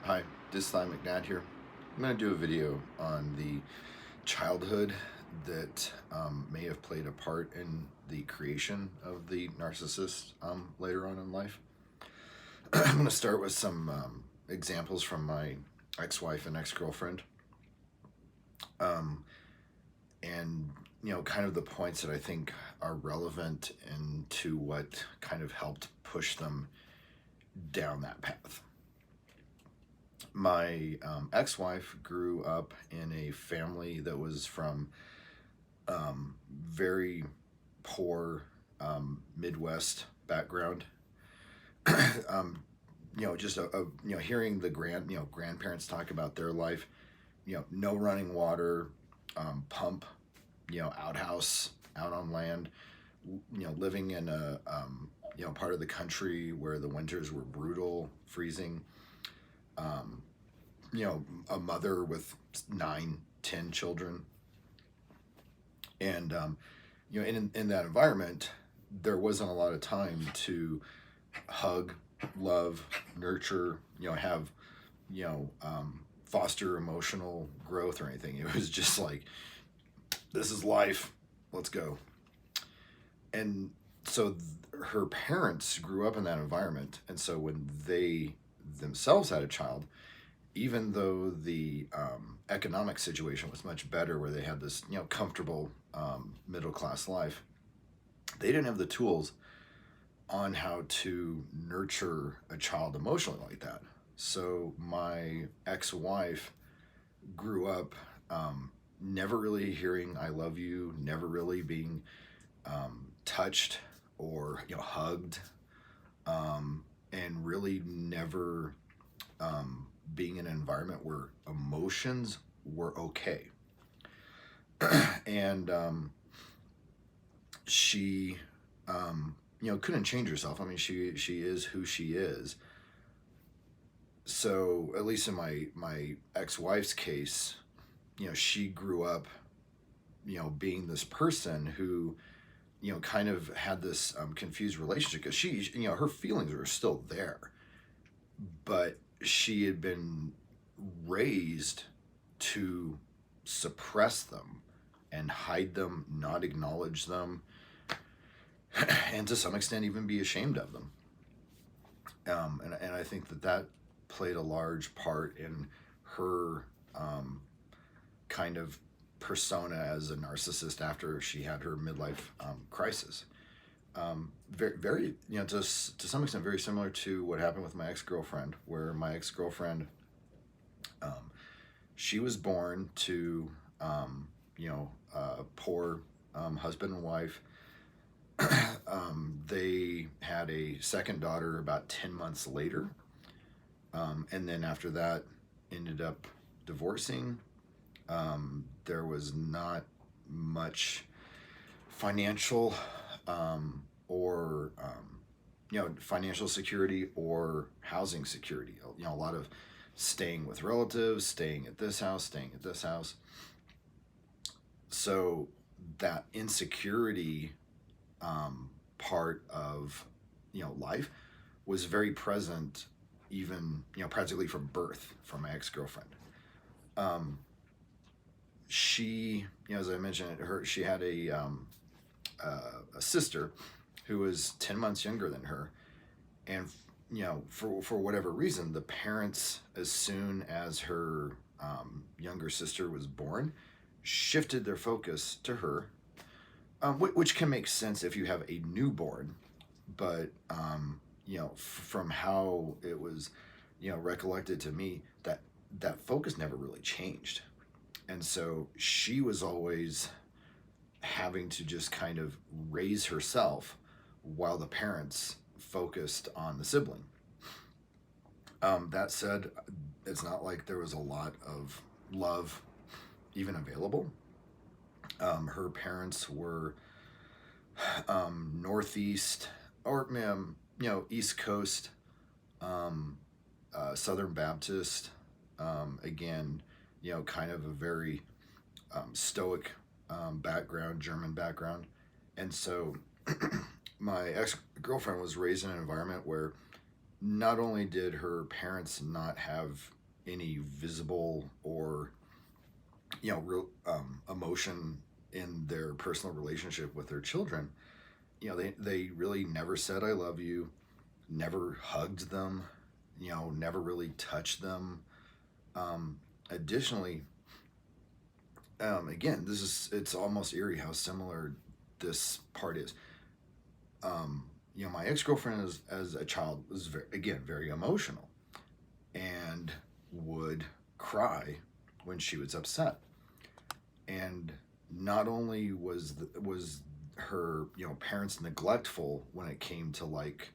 Hi, Disline McNadd here. I'm going to do a video on the childhood that may have played a part in the creation of the narcissist later on in life. I'm going to start with some examples from my ex-wife and ex-girlfriend. And, kind of the points that I think are relevant into what kind of helped push them down that path. My ex-wife grew up in a family that was from very poor Midwest background. Just hearing the grandparents talk about their life. No running water, pump, outhouse out on land. Living in a part of the country where the winters were brutal, freezing. A mother with 9-10 children. And, in that environment, there wasn't a lot of time to hug, love, nurture, have, foster emotional growth or anything. It was just like, this is life, let's go. And so her parents grew up in that environment. And so when they themselves had a child, even though the economic situation was much better, where they had this comfortable middle-class life, they didn't have the tools on how to nurture a child emotionally like that. So my ex-wife grew up never really hearing "I love you," never really being touched or hugged, and really never being in an environment where emotions were okay. And she couldn't change herself. I mean, she is who she is. So at least in my ex-wife's case, she grew up being this person who kind of had this confused relationship, because she her feelings were still there, but she had been raised to suppress them and hide them, not acknowledge them, and to some extent even be ashamed of them. And I think that played a large part in her kind of persona as a narcissist after she had her midlife crisis. Very, to some extent, very similar to what happened with my ex-girlfriend, where my ex-girlfriend, she was born to, a poor husband and wife. They had a second daughter about 10 months later. And then after that, ended up divorcing. There was not much financial or financial security or housing security. A lot of staying with relatives, staying at this house. So that insecurity part of life was very present, even practically from birth, from my ex-girlfriend. She, as I mentioned, she had a sister who was 10 months younger than her, and for whatever reason, the parents, as soon as her younger sister was born, shifted their focus to her, which can make sense if you have a newborn, but from how it was recollected to me, that focus never really changed. And so she was always having to just kind of raise herself while the parents focused on the sibling. That said, it's not like there was a lot of love even available. Her parents were Northeast, or East Coast, Southern Baptist, again, kind of a very stoic background, German background. And so my ex-girlfriend was raised in an environment where not only did her parents not have any visible or, real emotion in their personal relationship with their children. They really never said I love you, never hugged them, never really touched them. Additionally, again, it's almost eerie how similar this part is. My ex-girlfriend as a child was very emotional and would cry when she was upset. And not only was her parents neglectful when it came to like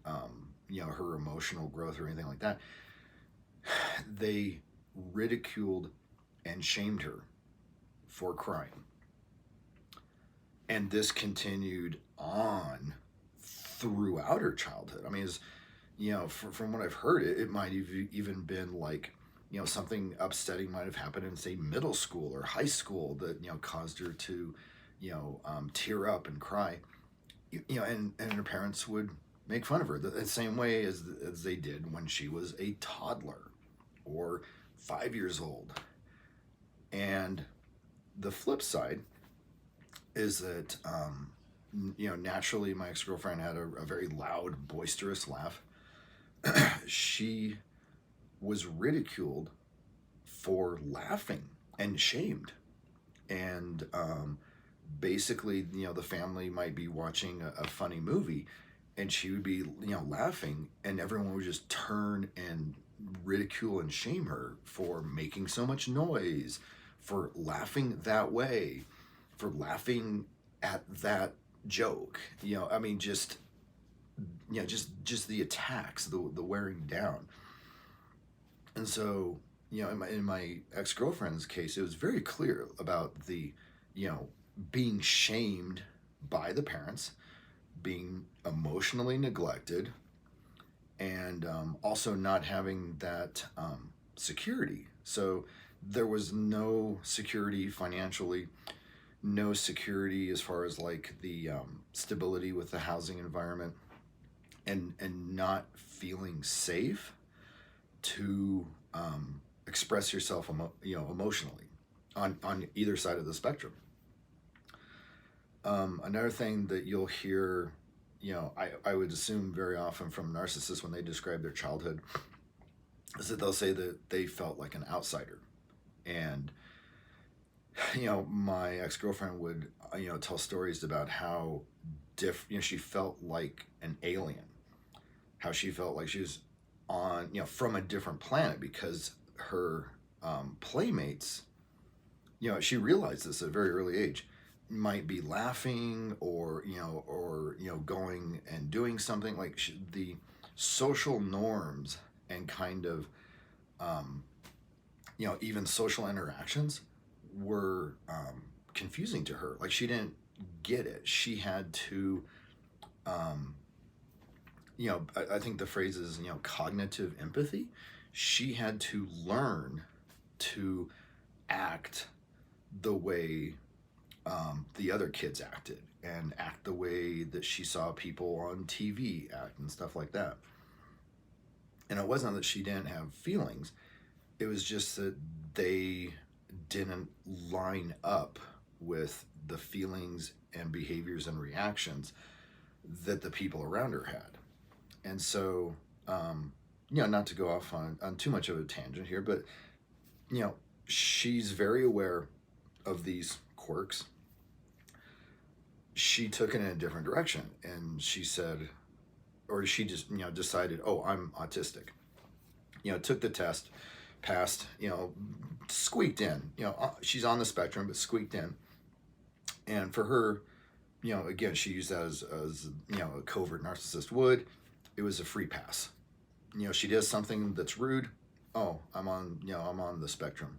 her emotional growth or anything like that, they ridiculed and shamed her for crying. And this continued on throughout her childhood. I mean, from what I've heard, it might have even been like, something upsetting might have happened in, say, middle school or high school that, caused her to, tear up and cry, and her parents would make fun of her the same way as they did when she was a toddler or 5 years old. And the flip side is that, naturally my ex-girlfriend had a very loud, boisterous laugh. She was ridiculed for laughing and shamed. And basically, the family might be watching a funny movie and she would be, laughing, and everyone would just turn and ridicule and shame her for making so much noise, for laughing that way, for laughing at that joke. I mean, just the attacks, the wearing down. And so, in my ex-girlfriend's case, it was very clear about the, being shamed by the parents, being emotionally neglected, and also not having that security. So there was no security financially, no security as far as like the stability with the housing environment, and not feeling safe to express yourself emotionally on either side of the spectrum. Another thing that you'll hear, I would assume very often from narcissists when they describe their childhood, is that they'll say that they felt like an outsider. And my ex-girlfriend would tell stories about how she felt like an alien, how she felt like she was on from a different planet, because her playmates, she realized this at a very early age, might be laughing or going and doing something like the social norms and kind of even social interactions were confusing to her. Like, she didn't get it. She had to I think the phrase is cognitive empathy. She had to learn to act the way the other kids acted, and act the way that she saw people on TV act and stuff like that. And it wasn't that she didn't have feelings, it was just that they didn't line up with the feelings and behaviors and reactions that the people around her had. And so, not to go off on too much of a tangent here, but, she's very aware of these quirks. She took it in a different direction, and she said, or she just, decided, oh, I'm autistic. Took the test, passed, squeaked in. She's on the spectrum, but squeaked in. And for her, again, she used that as a covert narcissist would. It was a free pass. She does something that's rude. Oh, I'm on the spectrum.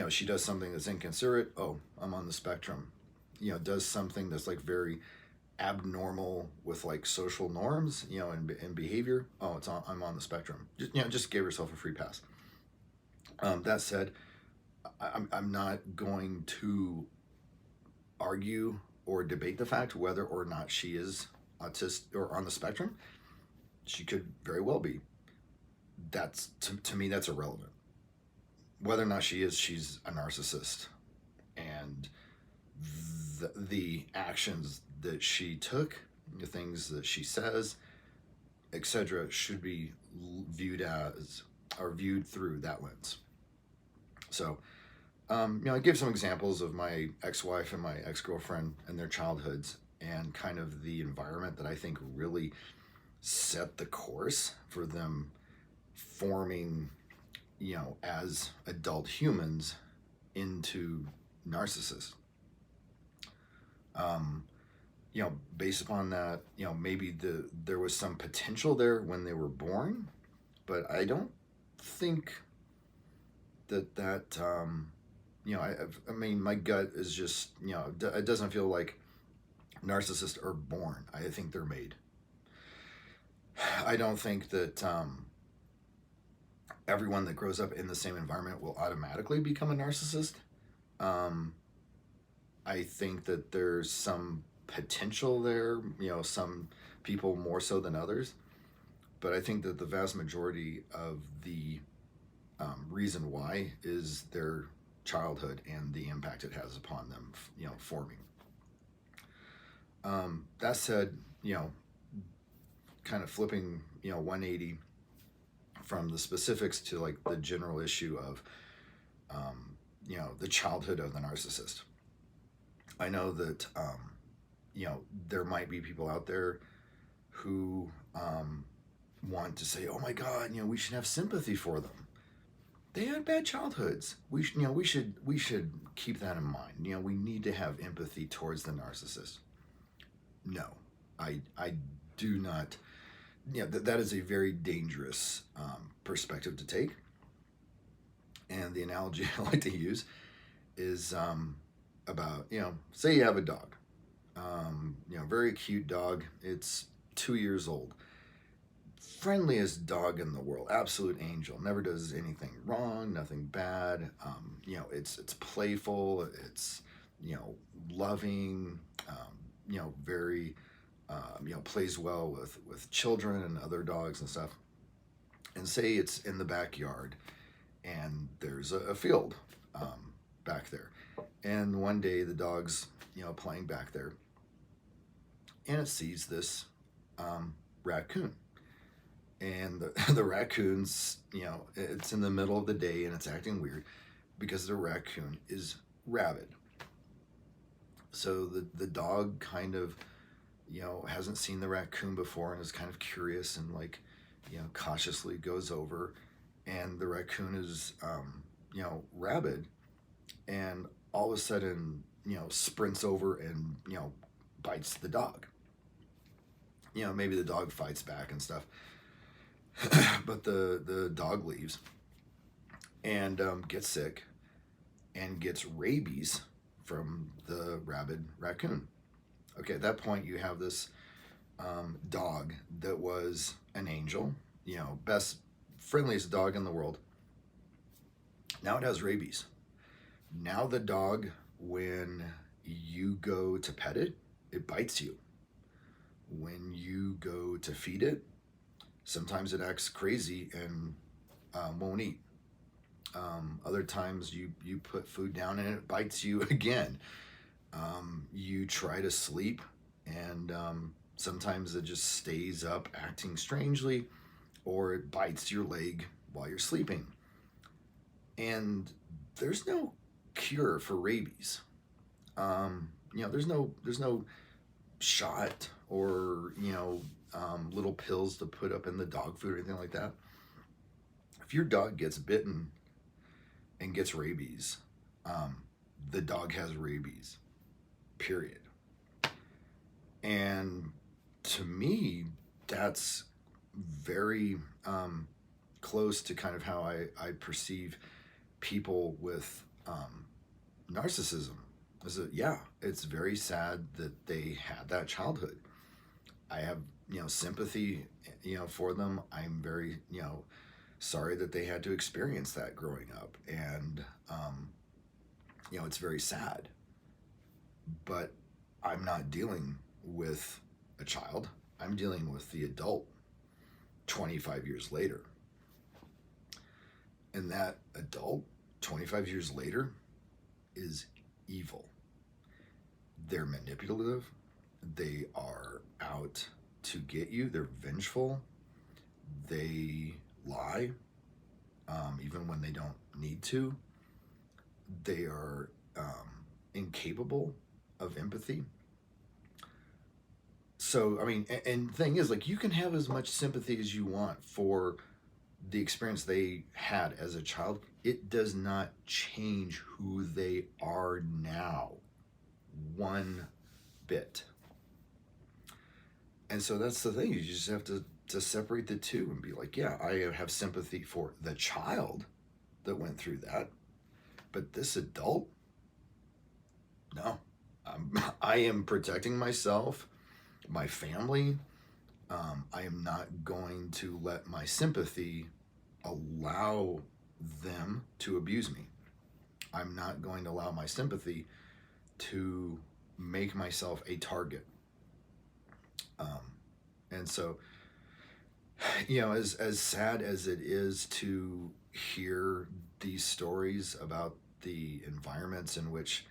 She does something that's inconsiderate. Oh, I'm on the spectrum. Does something that's like very abnormal with like social norms, and behavior. Oh, I'm on the spectrum. Just gave herself a free pass. That said, I'm not going to argue or debate the fact whether or not she is autistic or on the spectrum. She could very well be. that's to me that's irrelevant. Whether or not she's a narcissist, and the actions that she took, the things that she says, etc., should be viewed as or viewed through that lens. So, I give some examples of my ex-wife and my ex-girlfriend and their childhoods, and kind of the environment that I think really set the course for them forming, as adult humans into narcissists. Um, Based upon that, maybe there was some potential there when they were born, but I don't think that I mean, my gut is just, it doesn't feel like narcissists are born. I think they're made. I don't think that everyone that grows up in the same environment will automatically become a narcissist. Um, I think that there's some potential there, some people more so than others. But I think that the vast majority of the reason why is their childhood and the impact it has upon them, forming. That said, kind of flipping, 180 from the specifics to like the general issue of, the childhood of the narcissist. I know that, there might be people out there who want to say, "Oh my God, we should have sympathy for them. They had bad childhoods. We should keep that in mind. We need to have empathy towards the narcissist." No, I do not. That is a very dangerous perspective to take. And the analogy I like to use is about, say you have a dog, very cute dog. It's 2 years old. Friendliest dog in the world, absolute angel, never does anything wrong, nothing bad. It's playful, it's loving, very plays well with children and other dogs and stuff. And say it's in the backyard, and there's a field back there, and one day the dog's playing back there, and it sees this raccoon. And the raccoon's, it's in the middle of the day and it's acting weird because the raccoon is rabid. So the dog kind of, hasn't seen the raccoon before and is kind of curious and like, cautiously goes over, and the raccoon is, rabid, and all of a sudden, sprints over and, bites the dog. Maybe the dog fights back and stuff. But the dog leaves and gets sick and gets rabies from the rabid raccoon. Okay, at that point you have this dog that was an angel, best, friendliest dog in the world. Now it has rabies. Now the dog, when you go to pet it, it bites you. When you go to feed it, sometimes it acts crazy and won't eat. Other times you put food down and it bites you again. You try to sleep, and sometimes it just stays up acting strangely, or it bites your leg while you're sleeping. And there's no cure for rabies. There's no shot or little pills to put up in the dog food or anything like that. If your dog gets bitten and gets rabies, the dog has rabies, period. And to me, that's very close to kind of how I perceive people with narcissism. Is that, yeah, it's very sad that they had that childhood. I have, sympathy, for them. I'm very, sorry that they had to experience that growing up. And, it's very sad. But I'm not dealing with a child. I'm dealing with the adult 25 years later. And that adult, 25 years later, is evil. They're manipulative. They are out to get you. They're vengeful. They lie, even when they don't need to. They are incapable of empathy. So, I mean, and the thing is, like, you can have as much sympathy as you want for the experience they had as a child. It does not change who they are now one bit. And so that's the thing. You just have to separate the two and be like, yeah, I have sympathy for the child that went through that. But this adult, no. I am protecting myself, my family. I am not going to let my sympathy allow them to abuse me. I'm not going to allow my sympathy to make myself a target. And so, as sad as it is to hear these stories about the environments in which,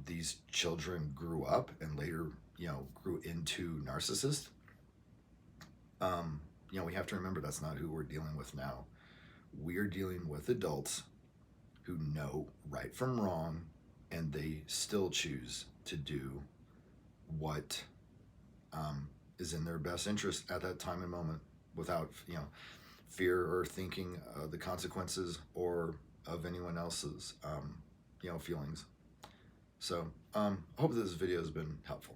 these children grew up and later, grew into narcissists, we have to remember that's not who we're dealing with now. We're dealing with adults who know right from wrong, and they still choose to do what is in their best interest at that time and moment without, fear or thinking the consequences or of anyone else's, feelings. So I hope this video has been helpful.